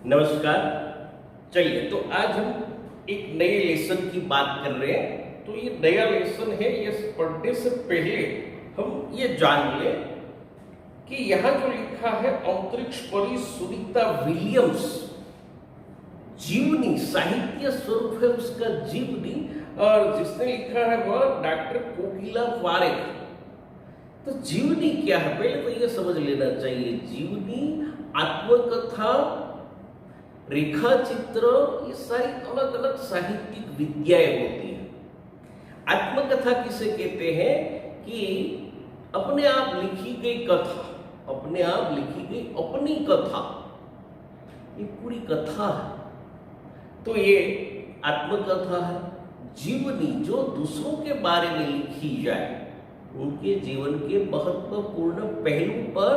नमस्कार। चलिए, तो आज हम एक नए लेसन की बात कर रहे हैं। तो ये नया लेसन है, ये पढ़ने से पहले हम ये जान लें कि यहाँ जो लिखा है अंतरिक्ष परी सुनीता विलियम्स, जीवनी साहित्य स्वरूप है उसका जीवनी, और जिसने लिखा है वह डॉक्टर कोकिला पारेख। तो जीवनी क्या है पहले तो ये समझ लेना चाहिए। जीवनी आत्मकथा, रेखा चित्र, ये सारी अलग अलग साहित्यिक विद्याएं होती हैं। आत्मकथा किसे कहते हैं कि अपने आप लिखी गई कथा, अपने आप लिखी गई अपनी कथा, ये पूरी कथा है, तो ये आत्मकथा है। जीवनी जो दूसरों के बारे में लिखी जाए, उनके जीवन के महत्वपूर्ण पहलू पर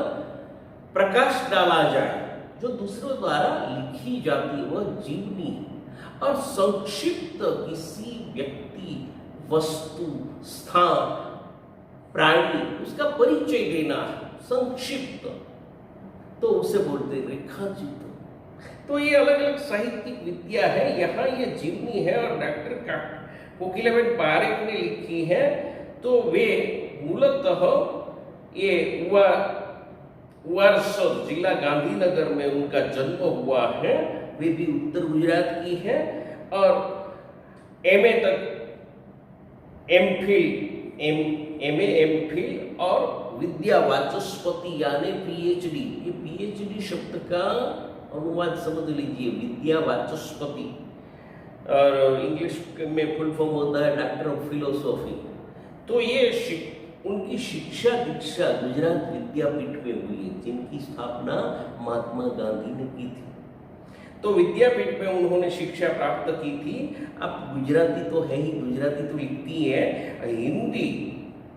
प्रकाश डाला जाए, जो दूसरों द्वारा लिखी जाती है वह जीवनी है। और संक्षिप्त किसी व्यक्ति, वस्तु, स्थान, प्राणी, उसका परिचय देना है संक्षिप्त, तो उसे बोलते हैं रेखा चित्र। तो ये अलग अलग साहित्यिक विद्या है। यहाँ ये जीवनी है और डॉक्टर कोकिलाबेन पारेख ने लिखी है। तो वे मूलतः ये वारसद जिला गांधीनगर में उनका जन्म हुआ है। वे भी उत्तर गुजरात की है और एमए तक, एमए एमफिल और विद्या वाचस्पति यानी पीएचडी। ये पीएचडी शब्द का अनुवाद समझ लीजिए, विद्या वाचस्पति, और इंग्लिश में फुल फॉर्म होता है डॉक्टर ऑफ फिलोसॉफी। तो ये उनकी शिक्षा दीक्षा गुजरात विद्यापीठ में हुई है, जिनकी स्थापना महात्मा गांधी ने की थी। तो विद्यापीठ में उन्होंने शिक्षा प्राप्त की थी। अब गुजराती तो है ही, गुजराती तो लिखती है,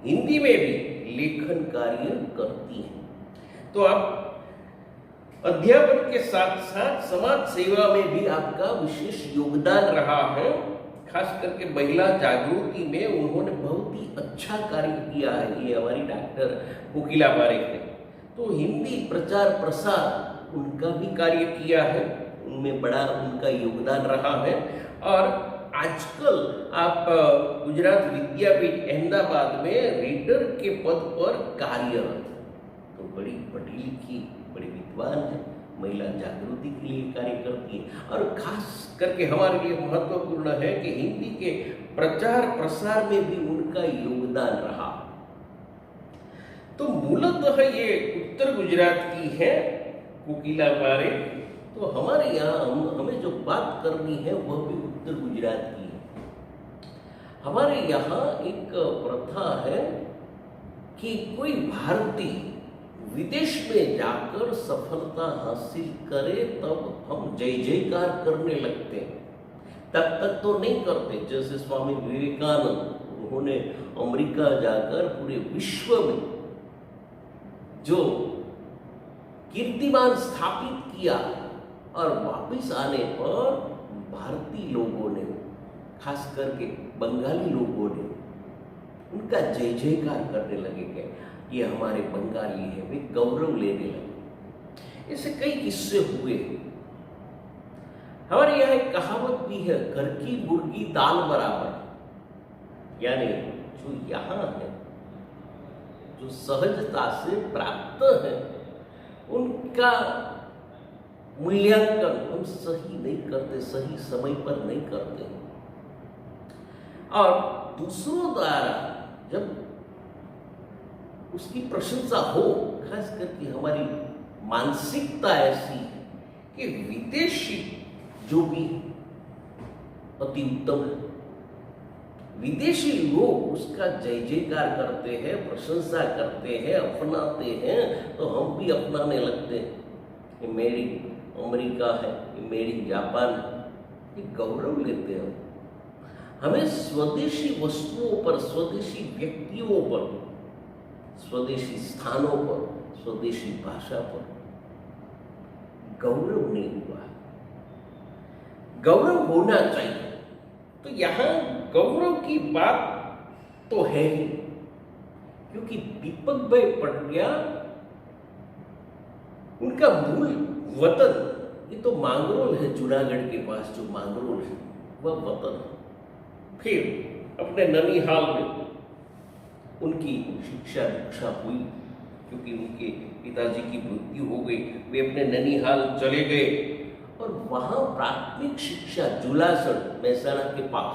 हिंदी में भी लेखन कार्य करती है। तो अब अध्यापन के साथ साथ समाज सेवा में भी आपका विशेष योगदान रहा है। खास करके महिला जागृति में उन्होंने बहुत ही अच्छा कार्य किया है। ये हमारी डॉक्टर कोकिला पारेख ने तो हिंदी प्रचार प्रसार उनका भी कार्य किया है, उनमें बड़ा उनका योगदान रहा है। और आजकल आप गुजरात विद्यापीठ अहमदाबाद में रीडर के पद पर कार्यरत, तो बड़ी पढ़ी लिखी, बड़ी विद्वान है, महिला जागृति के लिए कार्य करती है। और खास करके हमारे लिए महत्वपूर्ण है कि हिंदी के प्रचार प्रसार में भी उनका योगदान रहा। तो मूलतः ये उत्तर गुजरात की है कोकिला पारेख। तो हमारे यहाँ हमें जो बात करनी है वह भी उत्तर गुजरात की है। हमारे यहाँ एक प्रथा है कि कोई भारतीय विदेश में जाकर सफलता हासिल करे तब हम जय जयकार करने लगते हैं। तब तक तो नहीं करते। जैसे स्वामी विवेकानंद, उन्होंने अमेरिका जाकर पूरे विश्व में जो कीर्तिमान स्थापित किया, और वापस आने पर भारतीय लोगों ने, खास करके बंगाली लोगों ने उनका जय जयकार करने लगे कि ये हमारे बंगाली है, वे गौरव लेने लगे। ऐसे कई किस्से हुए। हमारे यहाँ एक कहावत भी है, घर की मुर्गी दाल बराबर। यानी जो यहाँ है, जो सहजता से प्राप्त है, उनका मूल्यांकन हम सही नहीं करते, सही समय पर नहीं करते। और दूसरों द्वारा जब उसकी प्रशंसा हो, खास करके हमारी मानसिकता ऐसी है कि विदेशी जो भी अति उत्तम है, विदेशी लोग उसका जय जयकार करते हैं, प्रशंसा करते हैं, अपनाते हैं, तो हम भी अपनाने लगते हैं। ये मेरी अमेरिका है, ये मेरी जापान है, ये गौरव लेते हैं। हमें स्वदेशी वस्तुओं पर, स्वदेशी व्यक्तियों पर, स्वदेशी स्थानों पर, स्वदेशी भाषा पर गौरव नहीं हुआ। गौरव होना चाहिए। तो यहाँ गौरव की बात तो है ही, क्योंकि दीपक भाई पटरिया, उनका मूल वतन ये तो मांगरोल है, जूनागढ़ के पास जो मांगरोल है वह वतन है। फिर अपने ननिहाल में उनकी शिक्षा दीक्षा हुई, क्योंकि उनके पिताजी की मृत्यु हो गई। वे अपने ननिहाल चले गए और वहाँ प्राथमिक शिक्षा जुलासर, महसाणा के पास,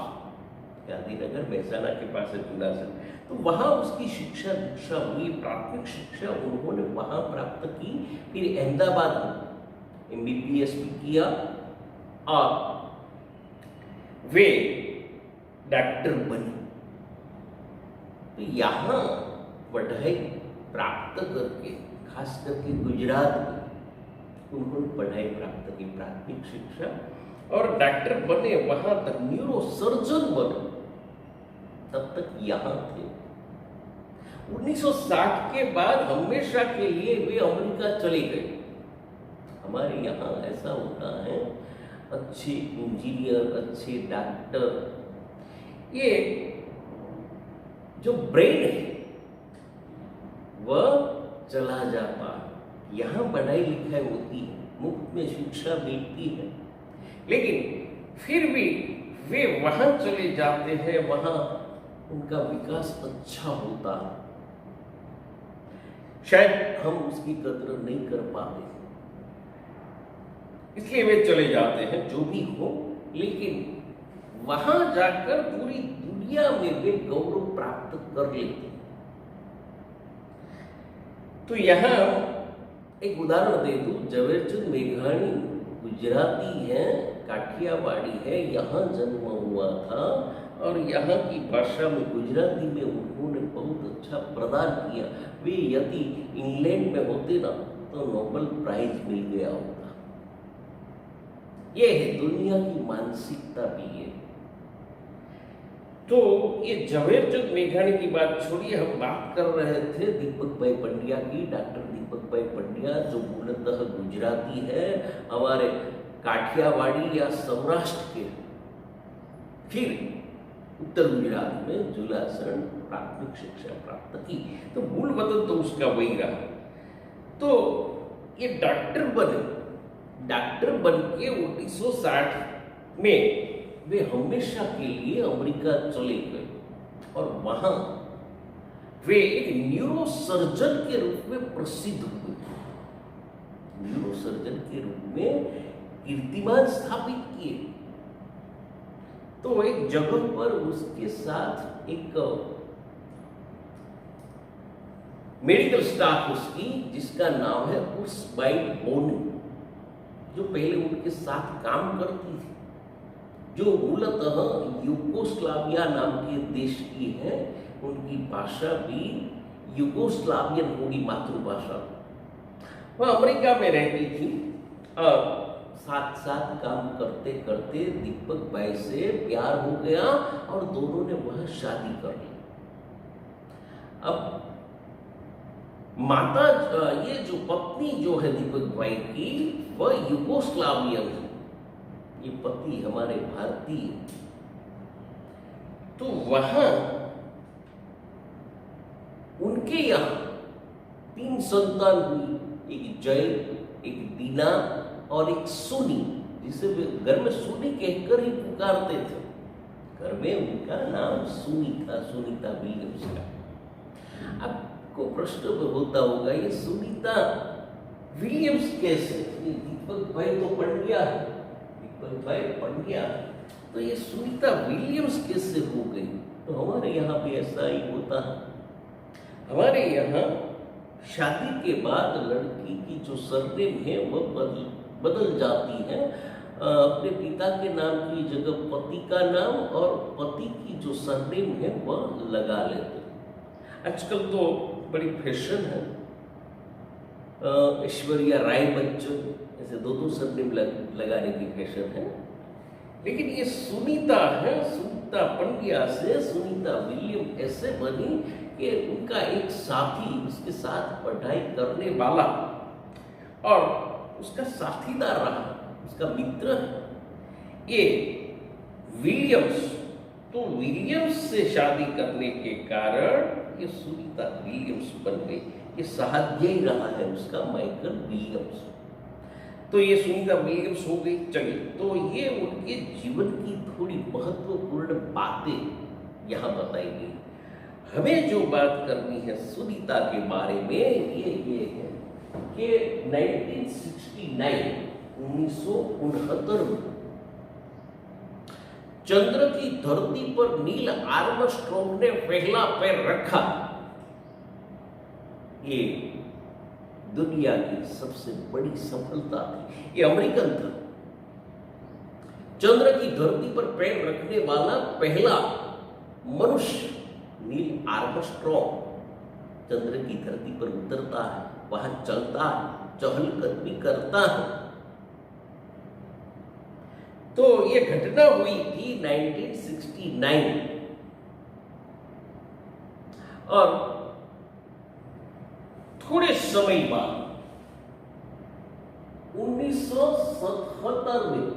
गांधीनगर महसाणा के पास है जुलासर, तो वहाँ उसकी शिक्षा दीक्षा हुई। प्राथमिक शिक्षा उन्होंने वहाँ प्राप्त की। फिर अहमदाबाद में MBBS भी किया और वे डॉक्टर बने। तो यहाँ पढ़ाई प्राप्त करके, खास करके गुजरात में उन्होंने पढ़ाई प्राप्त की, प्राथमिक शिक्षा, और डॉक्टर बने। वहां तक न्यूरो सर्जन बने, तब तक यहाँ थे। 1960 के बाद हमेशा के लिए वे अमेरिका चले गए। हमारे यहाँ ऐसा होता है, अच्छे इंजीनियर, अच्छे डॉक्टर, ये जो ब्रेन है वह चला जाता है। यहाँ पढ़ाई लिखाई होती है, मुफ्त में शिक्षा मिलती है, लेकिन फिर भी वे वहां चले जाते हैं, वहां उनका विकास अच्छा होता है। शायद हम उसकी कदर नहीं कर पाते, इसलिए वे चले जाते हैं। जो भी हो, लेकिन वहां जाकर पूरी दुनिया में वे गौरव प्राप्त कर लेते हैं। तो यहाँ एक उदाहरण दे दूं, झवेरचंद मेघाणी गुजराती है, काठियावाड़ी है, यहाँ जन्म हुआ था और यहाँ की भाषा में, गुजराती में उन्होंने बहुत अच्छा प्रदान किया। वे यदि इंग्लैंड में होते ना तो नोबेल प्राइज मिल गया होता। ये है दुनिया की मानसिकता भी है। तो ये झवेरचंद मेघाणी की बात छोड़िए, हम बात कर रहे थे दीपक भाई पंड्या की। डॉक्टर दीपक भाई पंड्या जो मूलतः गुजराती है, हमारे काठियावाड़ी या सौराष्ट्र के, फिर उत्तर गुजरात में जुलासर प्राथमिक शिक्षा प्राप्त की। तो मूल वतन तो उसका वही रहा। तो ये डॉक्टर बन के 1960 में वे हमेशा के लिए अमेरिका चले गए और वहां वे एक न्यूरो सर्जन के रूप में प्रसिद्ध हुए। न्यूरो सर्जन के रूप में कीर्तिमान स्थापित किए। तो एक जगह पर उसके साथ एक मेडिकल स्टाफ उसकी, जिसका नाम है उर्सबाई बोनी, जो पहले उनके साथ काम करती थी, जो मूलतः यूगोस्लाविया नाम के देश की है। उनकी भाषा भी यूगोस्लावियन होगी, मातृभाषा। वह अमेरिका में रहती थी और साथ साथ काम करते करते दीपक भाई से प्यार हो गया और दोनों ने वह शादी कर ली। अब माता, ये जो पत्नी जो है दीपक भाई की, वह यूगोस्लावियन है, ये पति हमारे भारतीय। तो वहां उनके यहाँ 3 संतान हुई, एक जय, एक दीना और एक सुनी, जिसे वे घर में सुनी कहकर ही पुकारते थे। घर में उनका नाम सुनी था, सुनीता विलियम्स का। आपको प्रश्न होता होगा, ये सुनीता विलियम्स कैसे? दीपक भाई तो पंड्या है, भाई पंड्या, तो ये सुनीता विलियम्स कैसे हो गई? तो हमारे यहाँ भी ऐसा ही होता है। हमारे यहाँ शादी के बाद लड़की की जो सरनेम है वह बदल जाती है। अपने पिता के नाम की जगह पति का नाम और पति की जो सरनेम है वह लगा लेते हैं। आजकल तो बड़ी फैशन है, ऐश्वर्या राय बच्चन ऐसे 2 सरनेम लगाने की फैशन है। लेकिन ये सुनीता है, सुनीता पंड्या से सुनीता विलियम ऐसे बनी कि उनका एक साथी, उसके साथ पढ़ाई करने वाला और उसका साथीदार रहा, उसका मित्र है ये विलियम्स। तो विलियम्स से शादी करने के कारण ये सुनीता विलियम्स बन गई। ये सहाध्यायी रहा है उसका, माइकल विलियम्स। तो ये सुनीता विलियम्स हो गई। चलिए, तो ये उनके जीवन की थोड़ी महत्वपूर्ण बातें यहाँ बताई गई। हमें जो बात करनी है सुनीता के बारे में ये है कि 1969 में चंद्र की धरती पर नील आर्मस्ट्रॉन्ग ने पहला पैर रखा। ये दुनिया की सबसे बड़ी सफलता थी। ये अमेरिकन था, चंद्र की धरती पर पैर रखने वाला पहला मनुष्य नील आर्मस्ट्रॉन्ग चंद्र की धरती पर उतरता है, वहां चलता है, चहलकदमी करता है। तो ये घटना हुई थी 1969 और थोड़े समय बाद 1977 में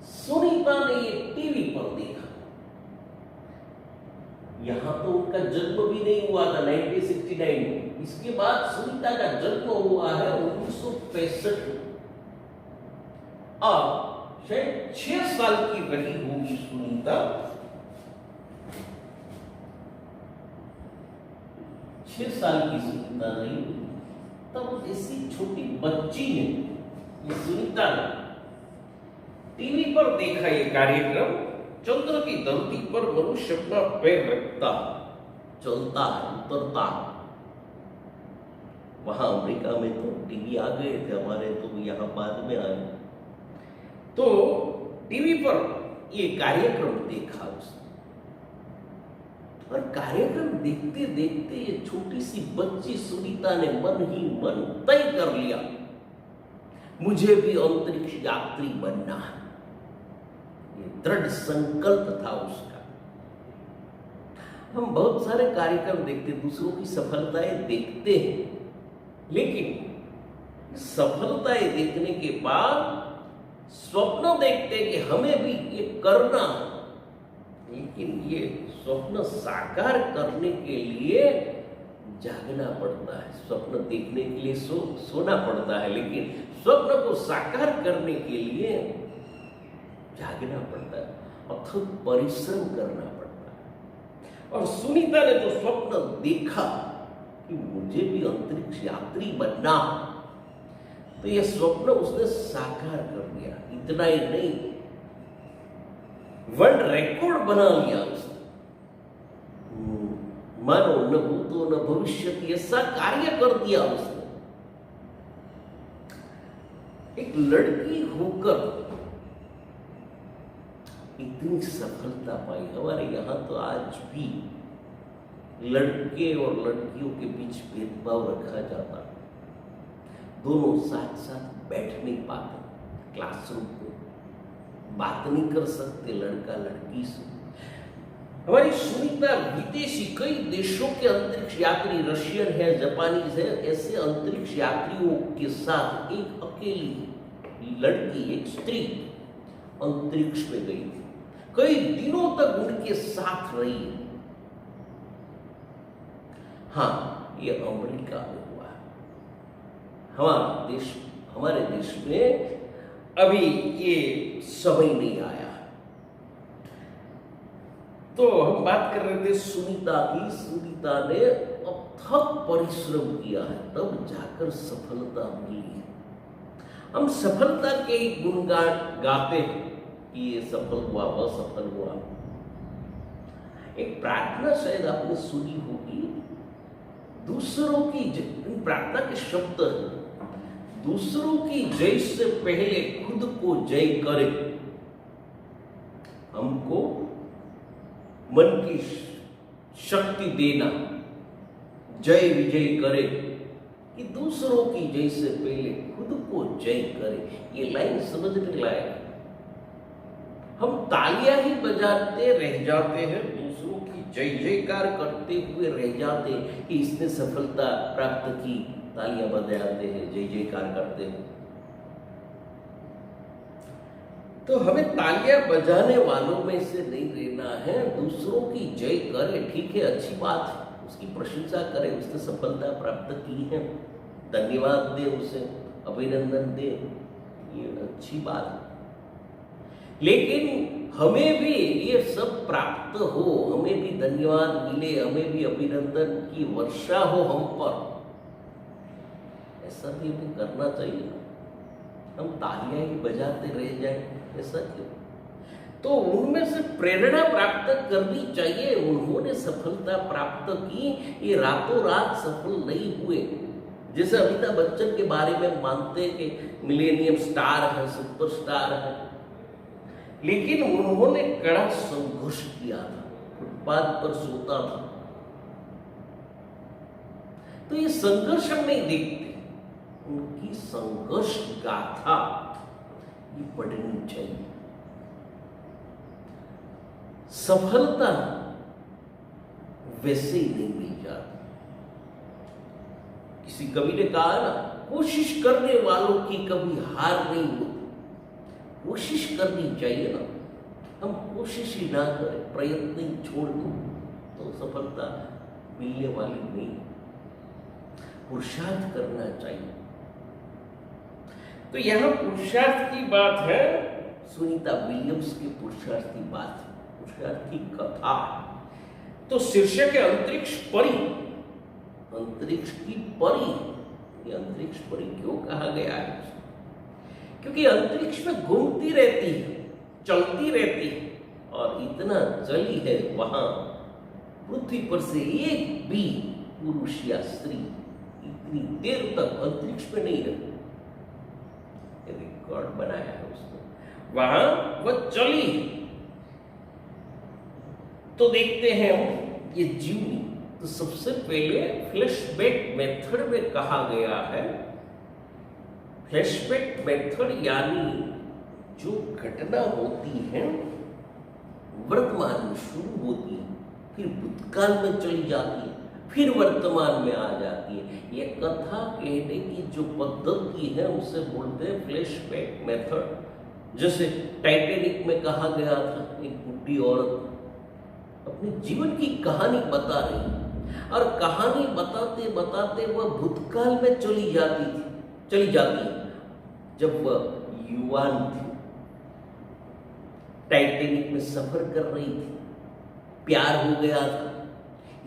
सुनीता ने ये टीवी पर देखा। यहां तो उनका जन्म भी नहीं हुआ था 1969 में। इसके बाद सुनीता का जन्म हुआ है 1965 में और शायद 6 साल की रही होगी सुनीता। 6 साल की सुनीता रही, तब ऐसी छोटी बच्ची ने, ये सुनीता ने टीवी पर देखा ये कार्यक्रम। चंद्र की धरती पर मनुष्य अपना पैर रखता, चलता है, उतरता है। वहां अमेरिका में तो टीवी आ गए थे, हमारे तो यहाँ बाद में आए। तो टीवी पर ये कार्यक्रम देखा उसने और कार्यक्रम देखते देखते ये छोटी सी बच्ची सुनीता ने मन ही मन तय कर लिया, मुझे भी अंतरिक्ष यात्री बनना है। ये दृढ़ संकल्प था उसका। हम बहुत सारे कार्यक्रम देखते, दूसरों की सफलताएं देखते हैं, लेकिन सफलताएं देखने के बाद स्वप्न देखते कि हमें भी ये करना है। लेकिन ये स्वप्न साकार करने के लिए जागना पड़ता है। स्वप्न देखने के लिए सोना पड़ता है, लेकिन स्वप्न को साकार करने के लिए जागना पड़ता है, अथक परिश्रम करना पड़ता है। और सुनीता ने जो स्वप्न देखा कि मुझे भी अंतरिक्ष यात्री बनना, तो यह स्वप्न उसने साकार कर दिया। इतना ही नहीं, वर्ल्ड रिकॉर्ड बना लिया उसने। मानो न भूतो न भविष्यति ऐसा कार्य कर दिया उसने। एक लड़की होकर इतनी सफलता पाई। हमारे यहां तो आज भी लड़के और लड़कियों के बीच भेदभाव रखा जाता है। दोनों साथ साथ बैठ नहीं पाते, क्लासरूम में बात नहीं कर सकते लड़का लड़की से। हमारी सुनीता विदेशी कई देशों के अंतरिक्ष यात्री, रशियन है, जापानीज है, ऐसे अंतरिक्ष यात्रियों के साथ एक अकेली लड़की, एक स्त्री अंतरिक्ष में गई थी। कई दिनों तक उनके साथ रही। हाँ, ये अमेरिका में हुआ। हमारे देश में अभी ये समय नहीं आया। तो हम बात कर रहे थे सुनीता की। सुनीता ने अथक परिश्रम किया है, तब जाकर सफलता मिली है। हम सफलता के ही गुणगान गाते हैं कि ये सफल हुआ, वह सफल हुआ। एक प्रार्थना शायद आपने सुनी होगी, दूसरों की प्रार्थना के शब्द है, दूसरों की जय से पहले खुद को जय करे। हमको मन की शक्ति देना, जय विजय करे कि दूसरों की जय से पहले खुद को जय करे। ये लाइन समझने लायक। हम तालियां ही बजाते रह जाते हैं, दूसरों की जय जयकार करते हुए रह जाते हैं कि इसने सफलता प्राप्त की, तालियां बजाते हैं, जय जयकार करते हैं। तो हमें तालियां बजाने वालों में से नहीं रहना है। दूसरों की जय करे, ठीक है, अच्छी बात है, उसकी प्रशंसा करें, उसने सफलता प्राप्त की है, धन्यवाद दे उसे, अभिनंदन दे, ये अच्छी बात है। लेकिन हमें भी ये सब प्राप्त हो, हमें भी धन्यवाद मिले, हमें भी अभिनंदन की वर्षा हो हम पर, ऐसा भी हमें करना चाहिए ना। हम तालियां ही बजाते रह जाए, ऐसा क्यों? तो उनमें से प्रेरणा प्राप्त करनी चाहिए। उन्होंने सफलता प्राप्त की, ये रातों रात सफल नहीं हुए। जैसे अमिताभ बच्चन के बारे में मानते हैं कि मिलेनियम स्टार है, सुपरस्टार है, लेकिन उन्होंने कड़ा संघर्ष किया था, फुटपाथ पर सोता था। तो ये संघर्ष हम नहीं देखते, उनकी संघर्ष गाथा ये पढ़नी चाहिए। सफलता वैसे ही नहीं मिल जाती। किसी कवि ने कहा ना, कोशिश करने वालों की कभी हार नहीं होती। कोशिश करनी चाहिए ना, हम कोशिश ही ना करें, प्रयत्न ही छोड़ दें, तो सफलता मिलने वाली नहीं। पुरुषार्थ करना चाहिए। तो यहां पुरुषार्थ की बात है, सुनीता विलियम्स के पुरुषार्थ की बात है, पुरुषार्थ की कथा। तो शीर्षक है अंतरिक्ष परी। अंतरिक्ष की परी, ये अंतरिक्ष परी क्यों कहा गया है? क्योंकि अंतरिक्ष में घूमती रहती है, चलती रहती है, और इतना चली है वहां पृथ्वी पर से एक भी पुरुष या स्त्री इतनी देर तक अंतरिक्ष में नहीं रहती। रिकॉर्ड बनाया है उसने, वहां वह चली। तो देखते हैं हम ये जीवनी। तो सबसे पहले फ्लैशबैक मेथड में कहा गया है। फ्लैशबैक मेथड यानी जो घटना होती है वर्तमान में शुरू होती है, फिर भूतकाल में चली जाती है, फिर वर्तमान में आ जाती है। ये कथा कहने की जो पद्धति है उसे बोलते हैं फ्लैशबैक मेथड। जैसे टाइटैनिक में कहा गया था, एक बुढ़ी औरत अपने जीवन की कहानी बता रही, और कहानी बताते बताते वह भूतकाल में चली जाती है जब वह युवान थी, टाइटैनिक में सफर कर रही थी, प्यार हो गया था।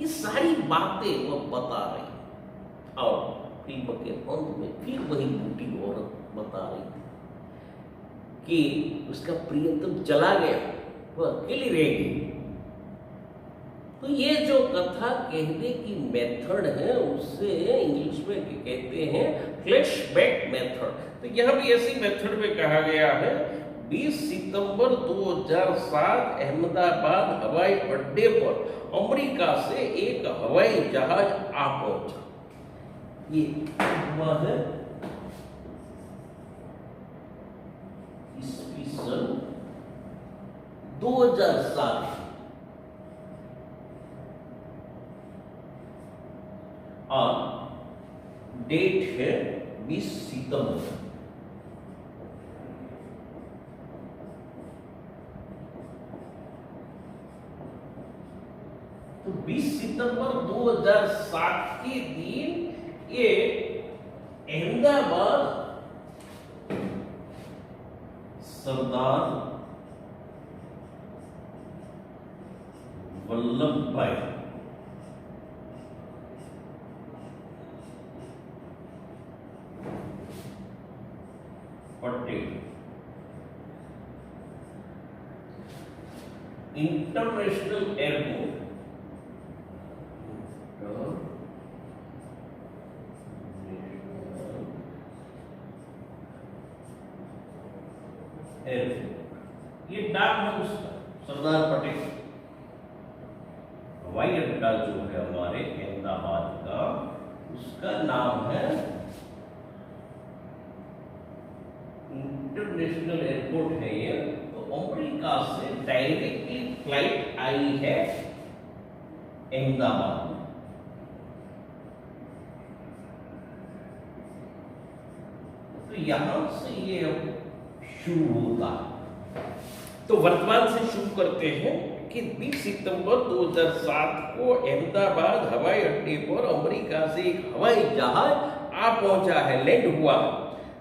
ये सारी बातें वह बता रही, और फिल्म के अंत में फिर वही बूढ़ी औरत बता रही थी कि उसका प्रियतम चला गया, वह अकेली रह गई। तो ये जो कथा कहने की मेथड है उसे इंग्लिश में कहते हैं फ्लैशबैक मेथड। तो यह भी ऐसी मेथड में कहा गया है। 20 सितंबर 2007 अहमदाबाद हवाई अड्डे पर अमेरिका से एक हवाई जहाज आ पहुंचा। ये हुआ है ईस्वी सन 2007। और डेट है 20 सितंबर। तो 20 सितंबर 2007 के दिन ये अहमदाबाद सरदार वल्लभ भाई पटेल इंटरनेशनल एयरपोर्ट ये नाम है उसका, सरदार पटेल। हवाई अड्डा जो है हमारे अहमदाबाद का, उसका नाम है इंटरनेशनल एयरपोर्ट है ये। तो अमेरिका से डायरेक्टली फ्लाइट आई है अहमदाबाद में। तो यहां से ये शुरू होता है। तो वर्तमान से शुरू करते हैं कि 20 सितंबर 2007 को अहमदाबाद हवाई अड्डे पर अमेरिका से एक हवाई जहाज आ पहुंचा है, लैंड हुआ।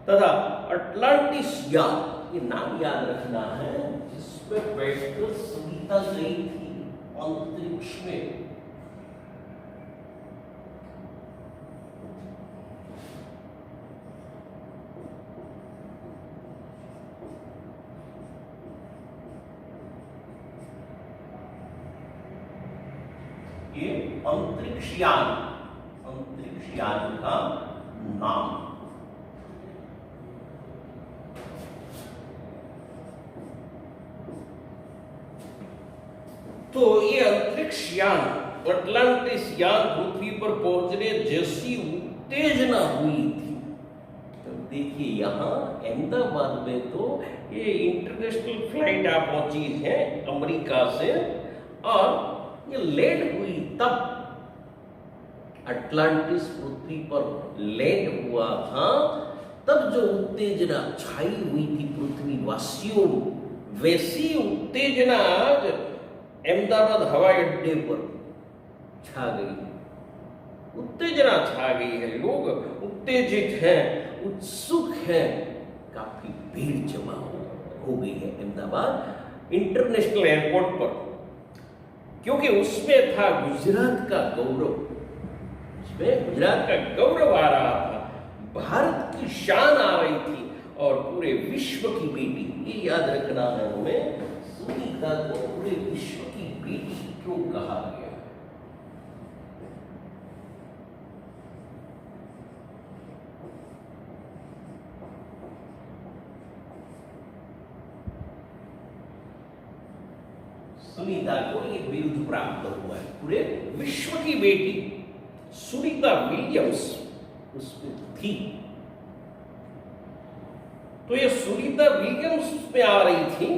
तथा अटलांटिस यान, ये नाम याद रखना है, जिसमें बैठकर सुनीता गई थी अंतरिक्ष में। ये अंतरिक्ष यान का नाम। तो ये अंतरिक्ष यान, अटलांटिस यान पृथ्वी पर पहुंचने जैसी उत्तेजना हुई थी। तो देखिए यहाँ अहमदाबाद में तो ये इंटरनेशनल फ्लाइट आप पहुंची है अमेरिका से, और ये लैंड हुई तब अटलांटिस पृथ्वी पर लैंड हुआ था, तब जो उत्तेजना छाई हुई थी पृथ्वी वासियों, वैसी उत्तेजना आज अहमदाबाद हवाई अड्डे पर छा गई। उत्तेजना छा गई है, लोग उत्तेजित हैं, उत्सुक हैं, काफी भीड़ जमा हो गई है अहमदाबाद इंटरनेशनल एयरपोर्ट पर, क्योंकि उसमें था गुजरात का गौरव, उसमें गुजरात का गौरव आ रहा था, भारत की शान आ रही थी और पूरे विश्व की बेटी, ये याद रखना है हमें, सुनीता को पूरे विश्व की बेटी क्यों कहा गया। सुनीता को ये बिरुद प्राप्त हुआ है, पूरे विश्व की बेटी सुनीता विलियम्स उसमें थी। तो ये सुनीता विलियम्स उसमें आ रही थी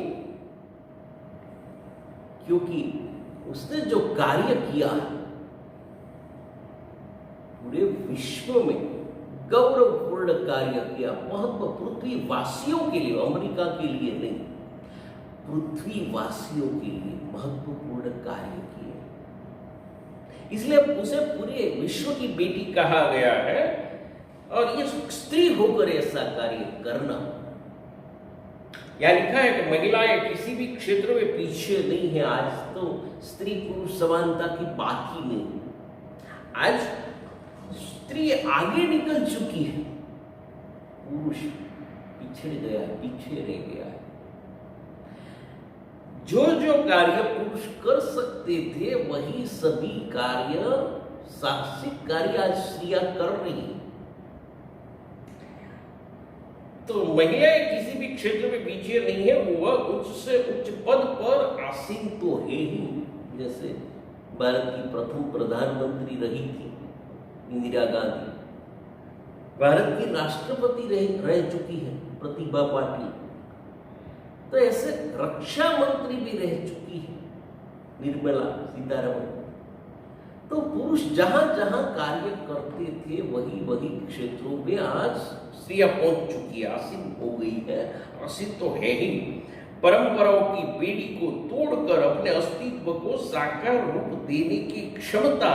क्योंकि उसने जो कार्य किया पूरे विश्व में गौरवपूर्ण कार्य किया, महत्व पृथ्वी वासियों के लिए, अमेरिका के लिए नहीं, पृथ्वी वासियों के लिए महत्वपूर्ण कार्य किए, इसलिए उसे पूरे विश्व की बेटी कहा गया है। और ये स्त्री होकर ऐसा कार्य करना, यहां लिखा है कि महिलाएं किसी भी क्षेत्र में पीछे नहीं है। आज तो स्त्री पुरुष समानता की बात ही नहीं, आज स्त्री आगे निकल चुकी है, पुरुष पिछड़ गया, पीछे रह गया है। जो जो कार्य पुरुष कर सकते थे वही सभी कार्य, साहसिक कार्य आज स्त्रियां कर रही हैं। तो महिलाएं किसी भी क्षेत्र में पीछे नहीं है, वह उच्च से उच्च पद पर आसीन तो है ही। जैसे भारत की प्रथम प्रधानमंत्री रही थी इंदिरा गांधी, भारत की राष्ट्रपति रह चुकी है प्रतिभा पाटिल, तो ऐसे रक्षा मंत्री भी रह चुकी है निर्मला सीतारमण। तो पुरुष जहां जहां कार्य करते थे वही वही क्षेत्रों में आज स्त्रियां पहुंच चुकी है, आसीन हो गई है, आसीन तो है ही। परंपराओं की बेड़ी को तोड़कर अपने अस्तित्व को साकार रूप देने की क्षमता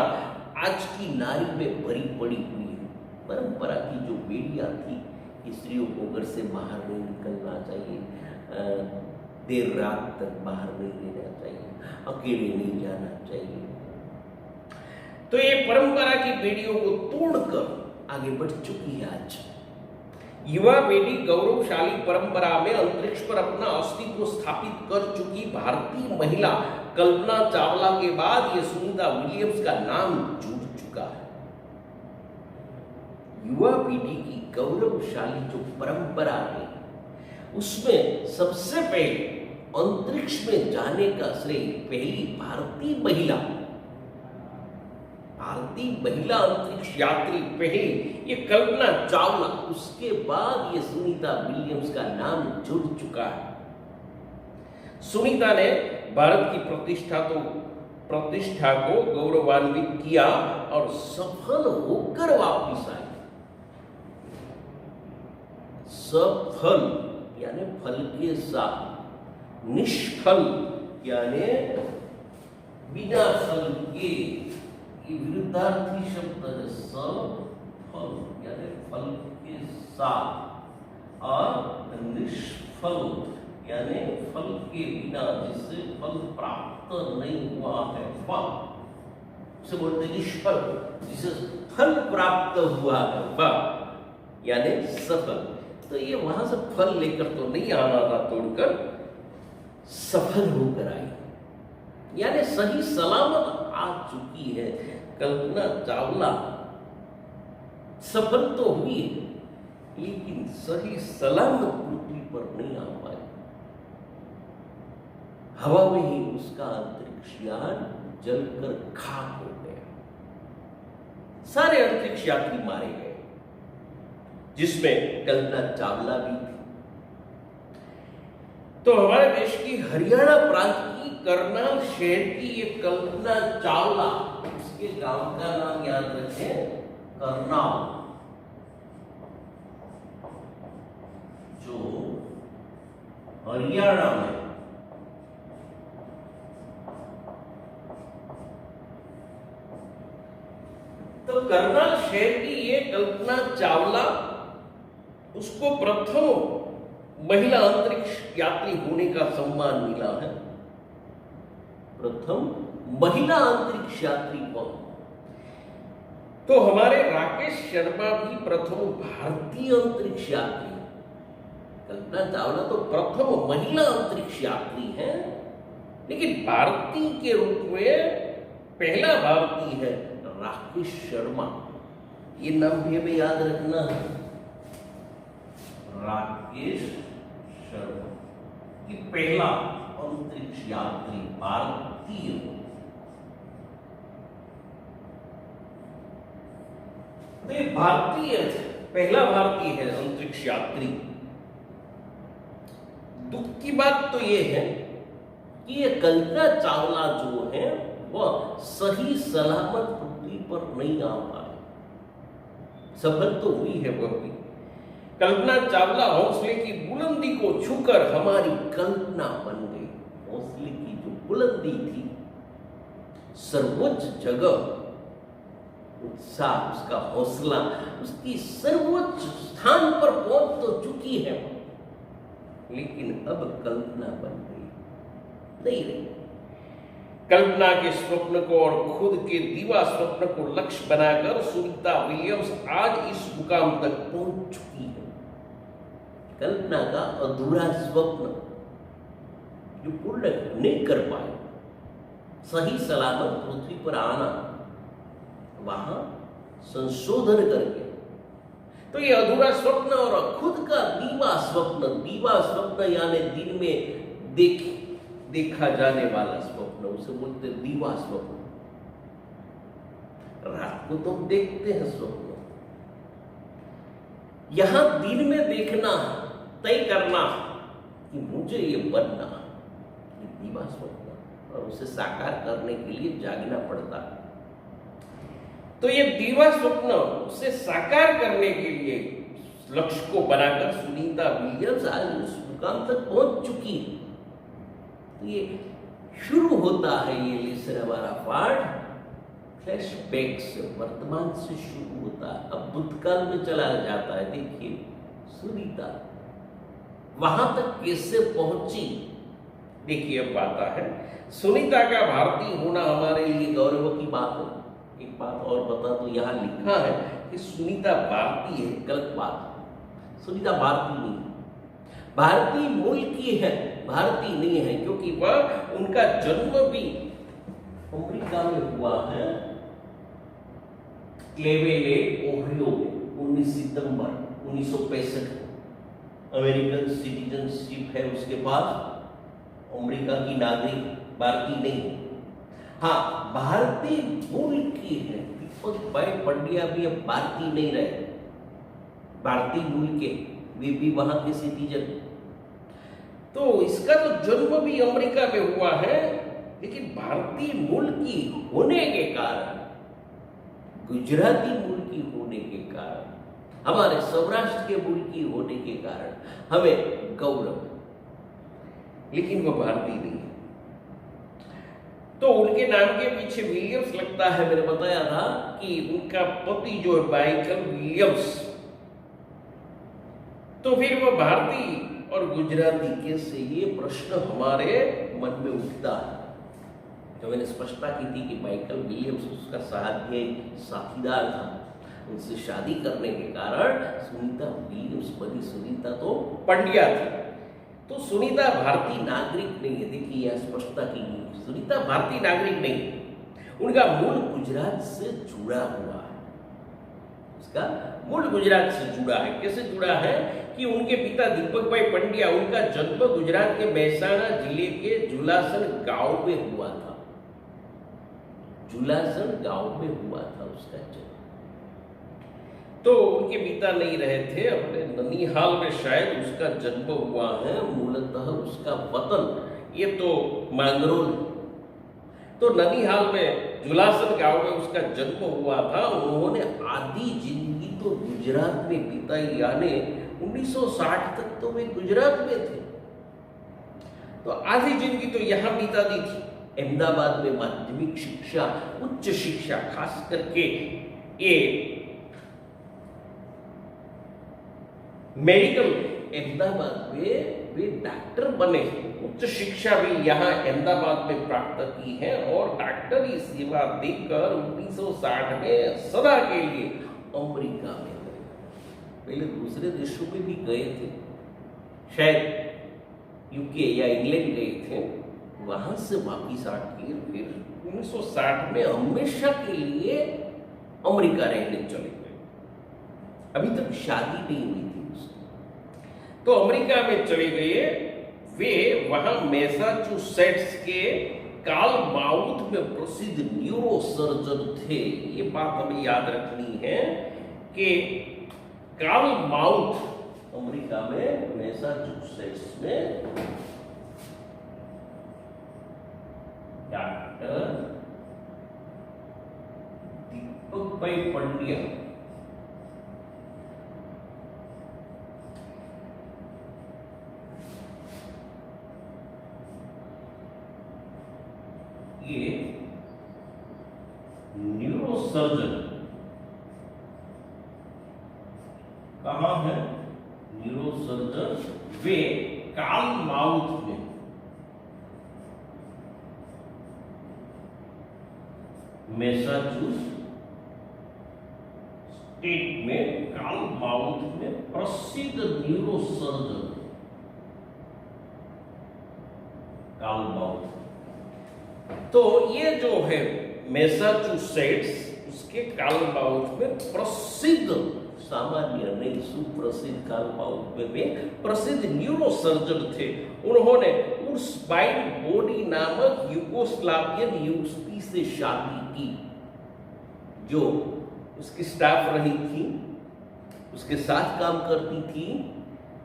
आज की नारी में भरी पड़ी हुई है। परंपरा की जो बेड़ियां थी कि स्त्रियों को घर से बाहर नहीं निकलना चाहिए, देर रात तक बाहर नहीं रहना चाहिए, अकेले नहीं जाना चाहिए, तो ये परंपरा की बेड़ियों को तोड़कर आगे बढ़ चुकी है। आज युवा बेटी गौरवशाली परंपरा में अंतरिक्ष पर अपना अस्तित्व स्थापित कर चुकी भारतीय महिला कल्पना चावला के बाद ये सुनीता विलियम्स का नाम जुड़ चुका है। युवा पीढ़ी की गौरवशाली जो परंपरा है उसमें सबसे पहले अंतरिक्ष में जाने का श्रेय पहली भारतीय महिला अंतरिक्ष यात्री पहली ये कल्पना चावला, उसके बाद ये सुनीता विलियम्स का नाम जुड़ चुका है। सुनीता ने भारत की प्रतिष्ठा को गौरवान्वित किया और सफल होकर वापस आई। सफल यानी फल के साथ, निष्फल यानी बिना फल के, विरुद्धार्थी शब्द है। सफल यानी फल के साथ, और निष्फल यानी फल के बिना, जिससे फल प्राप्त नहीं हुआ है, फल उसे बोलते हैं निष्फल, जिसे फल प्राप्त हुआ है, फल यानी सफल। तो ये वहां से फल लेकर तो नहीं आना था, तोड़कर सफल होकर आई, यानी सही सलामत आ चुकी है। कल्पना चावला सफल तो हुई है, लेकिन सही सलामत पृथ्वी पर नहीं आ पाई। हवा में ही उसका अंतरिक्ष यान जलकर खाक हो गया। सारे अंतरिक्ष यात्री मारे गए, जिसमें कल्पना चावला भी थी। तो हमारे देश की हरियाणा प्रांत की करनाल शहर की ये कल्पना चावला, उसके गांव का नाम याद रखें, करनाल, जो हरियाणा में तो करनाल शहर की ये कल्पना चावला, उसको प्रथम महिला अंतरिक्ष यात्री होने का सम्मान मिला है। प्रथम महिला अंतरिक्ष यात्री कौन? तो हमारे राकेश शर्मा भी प्रथम भारतीय अंतरिक्ष यात्री। कल्पना चावला तो प्रथम महिला अंतरिक्ष यात्री है, लेकिन भारतीय के रूप में पहला भारतीय है राकेश शर्मा। ये नाम भी हमें याद रखना है, राकेश शर्मा कि पहला अंतरिक्ष यात्री भारतीय। तो ये भारतीय पहला भारतीय है अंतरिक्ष यात्री। दुख की बात तो ये है कि ये कल्पना चावला जो है वह सही सलामत पृथ्वी पर नहीं आ पाए। सफल तो हुई है वह भी। कल्पना चावला हौसले की बुलंदी को छूकर हमारी कल्पना बन गई। हौसले की जो बुलंदी थी, सर्वोच्च जगह, उत्साह, उसका हौसला, उसकी सर्वोच्च स्थान पर पहुंच तो चुकी है, लेकिन अब कल्पना बन गई नहीं रही। कल्पना के स्वप्न को और खुद के दीवा स्वप्न को लक्ष्य बनाकर सुनीता विलियम्स आज इस मुकाम तक पहुंच चुकी है। कल्पना का अधूरा स्वप्न जो पूर्ण नहीं कर पाए, सही सलामत पृथ्वी पर आना, वहां संशोधन करके, तो ये अधूरा स्वप्न और खुद का दीवा स्वप्न यानी दिन में देखा जाने वाला स्वप्न, उसे बोलते दीवा स्वप्न। रात को तो देखते हैं स्वप्न, यहां दिन में देखना, तय करना कि मुझे ये बनना, ये दीवा स्वप्न, और उसे साकार करने के लिए जागना पड़ता। तो ये दीवा स्वप्न उसे साकार करने के लिए लक्ष्य को बनाकर सुनीता विलियम्स आज उस मुकाम तक पहुंच चुकी है। तो ये शुरू होता है, ये लेसन हमारा पाठ फ्लैशबैक से, वर्तमान से शुरू होता है, अब भूतकाल में चला जाता है। देखिए सुनीता वहां तक कैसे पहुंची। देखिए अब आता है, सुनीता का भारतीय होना हमारे लिए गौरव की बात है। एक बात और बता तो यहाँ लिखा है कि सुनीता भारतीय है, गलत बात। सुनीता भारतीय नहीं, भारतीय मूल की है, भारतीय नहीं है, क्योंकि वह उनका जन्म भी अमेरिका में हुआ है, क्लेवेले ओहियो में 19 सितंबर 1965। अमेरिकन सिटीजनशिप है उसके पास, अमेरिका की नागरिक, भारतीय नहीं है। हाँ, भारतीय मूल की है। दीपक भाई पंड्या भी अब भारतीय नहीं रहे, भारतीय मूल के, वे भी वहां के सिटीजन। तो इसका तो जन्म भी अमेरिका में हुआ है, लेकिन भारतीय मूल की होने के कारण, गुजराती मूल की होने के कारण, हमारे सौराष्ट्र के मूल की होने के कारण हमें गौरव, लेकिन वह भारतीय नहीं है। तो उनके नाम के पीछे विलियम्स लगता है। मैंने बताया था कि उनका पति जो है माइकल विलियम्स, तो फिर वो भारतीय और गुजराती कैसे, ये प्रश्न हमारे मन में उठता है। जो मैंने स्पष्टता की थी कि माइकल विलियम्स उसका साथीदार था, उनसे शादी करने के कारण सुनीता विलियम्स बनी। सुनीता तो पंड्या थी, तो सुनीता भारतीय नागरिक नहीं है। देखिए यह स्पष्टता की गई, सुनीता भारतीय नागरिक नहीं है, उनका मूल गुजरात से जुड़ा हुआ है। उसका मूल गुजरात से जुड़ा है। कैसे जुड़ा है कि उनके पिता दीपक भाई पंड्या, उनका जन्म गुजरात के मेहसाणा जिले के जुलासन गांव में हुआ था। जुलासन गांव में हुआ था उसका जन्म। तो उनके पिता नहीं रहे थे, अपने ननिहाल में शायद उसका जन्म हुआ है। मूलतः उसका वतन ये तो मांगरोल है। तो ननिहाल में जुलासन गांव में उसका जन्म हुआ था। उन्होंने आधी जिंदगी तो गुजरात में बिताई, यानी 1960 तक तो वे गुजरात में थे। तो आधी जिंदगी तो यहां बिता दी थी। अहमदाबाद में माध्यमिक शिक्षा, उच्च शिक्षा, खास करके ये मेडिकल अहमदाबाद में वे डॉक्टर बने। उच्च शिक्षा भी यहाँ अहमदाबाद में प्राप्त की है और डॉक्टरी सेवा देकर 1960 में सदा के लिए अमेरिका में गए। पहले दूसरे देशों में भी गए थे, शायद यूके या इंग्लैंड गए थे, वहां से वापिस आके फिर 1960 में हमेशा के लिए अमेरिका रहने चले गए। अभी तक शादी नहीं हुई थी उसकी, तो अमेरिका में चले गए। वे वहां मैसाचुसेट्स के कार्लमाउथ में प्रसिद्ध न्यूरो सर्जन थे। ये बात हमें याद रखनी है कि कार्लमाउथ अमेरिका में मैसाचुसेट्स में डॉक्टर दीपक भाई पंड्या ये न्यूरोसर्जन कहाँ है? न्यूरोसर्जन वे कार्लमाउथ में मैसाचुसेट्स स्टेट में कार्लमाउथ में प्रसिद्ध न्यूरोसर्जन कार्लमाउथ। तो ये जो है मैसाचुसेट्स, उसके कार्लमाउथ में प्रसिद्ध, सामान्य नहीं सुप्रसिद्ध कार्लमाउथ में वे प्रसिद्ध न्यूरोसर्जन थे। उन्होंने उर्सबाइन बोनी नामक यूगोस्लावियन युवती से शादी की, जो उसकी स्टाफ रही थी, उसके साथ काम करती थी।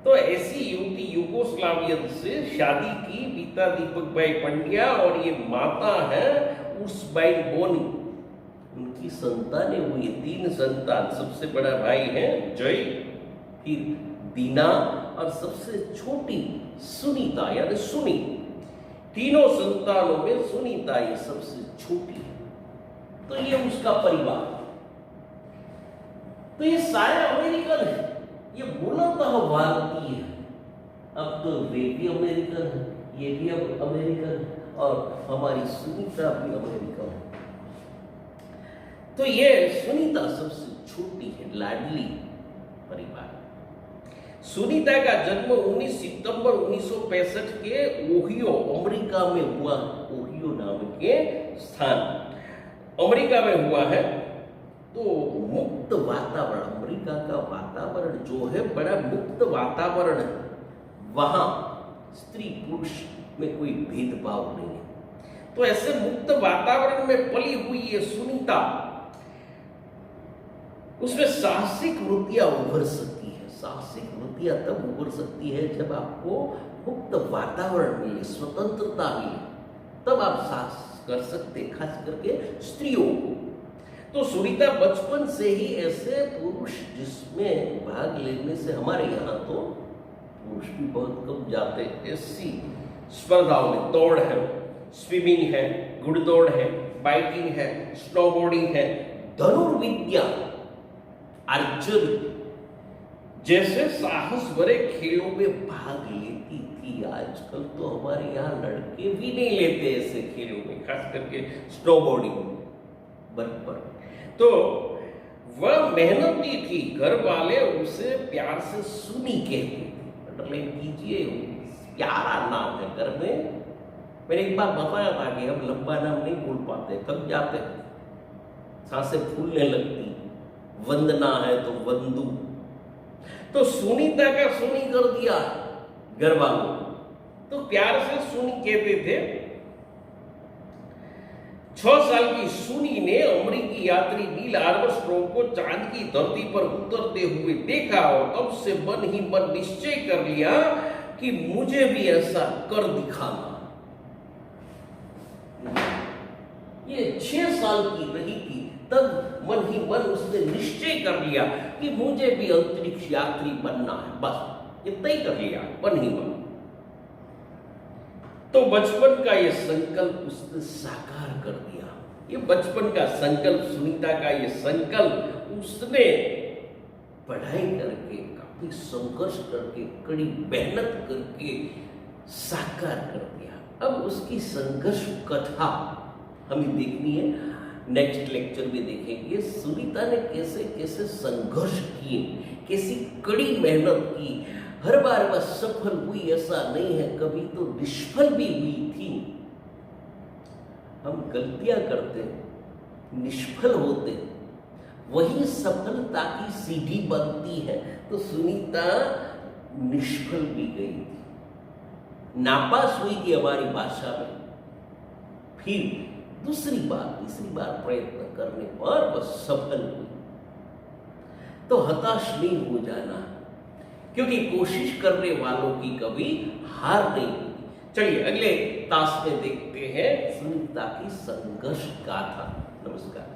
तो ऐसी युवती यूगोस्लावियन से शादी की, पिता दीपक भाई पंड्या और ये माता है उर्सबाइन बोनी। उनकी संतानें हुई 3 संतान। सबसे बड़ा भाई है जय, फिर दीना और सबसे छोटी सुनीता यानी सुनी। तीनों संतानों में सुनीता ये सबसे छोटी है। तो ये उसका परिवार। तो ये सारे अमेरिकन है, ये मूलतः भारतीय है। अब तो वे भी अमेरिकन है, ये भी अब अमेरिकन है और हमारी सुनीता भी अमेरिकन है। तो ये सुनीता सबसे छोटी है, लाडली परिवार। सुनीता का जन्म 19 सितंबर 1965 के ओहियो अमेरिका में हुआ। ओहियो नाम के स्थान अमेरिका में हुआ है। तो मुक्त वातावरण, अमेरिका का वातावरण जो है बड़ा मुक्त वातावरण है। वहां स्त्री पुरुष में कोई भेदभाव नहीं है। तो ऐसे मुक्त वातावरण में पली हुई ये सुनीता, उसमें साहसिक वृत्तियां उभर सकती है। साहसिक वृत्तियां तब उभर सकती है जब आपको मुक्त वातावरण मिले, स्वतंत्रता मिले, तब आप साहस कर सकते, खास करके स्त्रियों को। तो सुनीता बचपन से ही ऐसे पुरुष जिसमें भाग लेने से, हमारे यहाँ तो पुरुष भी बहुत कम जाते, ऐसी स्पर्धाओं में दौड़ है, स्विमिंग है, घुड़दौड़ है, बाइकिंग है, स्नोबोर्डिंग है, धनुर्विद्या, आर्चरी, जैसे साहस भरे खेलों में भाग लेती थी। आजकल तो हमारे यहाँ लड़के भी नहीं लेते ऐसे खेलों में, खास करके स्नोबोर्डिंग बर्फ पर। तो वह मेहनती थी, घर वाले उसे प्यार से सुनी कहते थे। अंडरलाइन कीजिए, प्यारा नाम है। घर में मैंने एक बार बताया था कि हम लंबा नाम नहीं बोल पाते, थक जाते, सांसें फूलने लगती। वंदना है तो वंदू, तो सुनीता का सुनी कर दिया घर वालों, तो प्यार से सुनी कहते थे। 6 साल की सुनी ने अमेरिकी यात्री नील आर्मस्ट्रॉन्ग को चांद की धरती पर उतरते हुए देखा और तब से मन ही मन निश्चय कर लिया कि मुझे भी ऐसा कर दिखाना। ये 6 साल की रही थी, तब मन ही मन उसने निश्चय कर लिया कि मुझे भी अंतरिक्ष यात्री बनना है। बस इतना ही कर लिया, मन ही मन। तो बचपन का ये संकल्प उसने साकार कर दिया। ये बचपन का संकल्प, सुनीता का ये संकल्प उसने पढ़ाई करके, काफी संघर्ष करके, कड़ी मेहनत करके साकार कर दिया। अब उसकी संघर्ष कथा हमें देखनी है, नेक्स्ट लेक्चर में देखेंगे सुनीता ने कैसे कैसे संघर्ष किए, कैसी कड़ी मेहनत की। हर बार वह सफल हुई ऐसा नहीं है, कभी तो निष्फल भी हुई थी। हम गलतियां करते, निष्फल होते, वही सफलता की सीढ़ी बनती है। तो सुनीता निष्फल भी गई थी, नापास हुई थी हमारी भाषा में। फिर दूसरी बार, तीसरी बार प्रयत्न करने पर वह सफल हुई। तो हताश नहीं हो जाना, क्योंकि कोशिश करने वालों की कभी हार नहीं होती। चलिए अगले तास में देखते हैं सुनीता की संघर्ष गाथा। नमस्कार।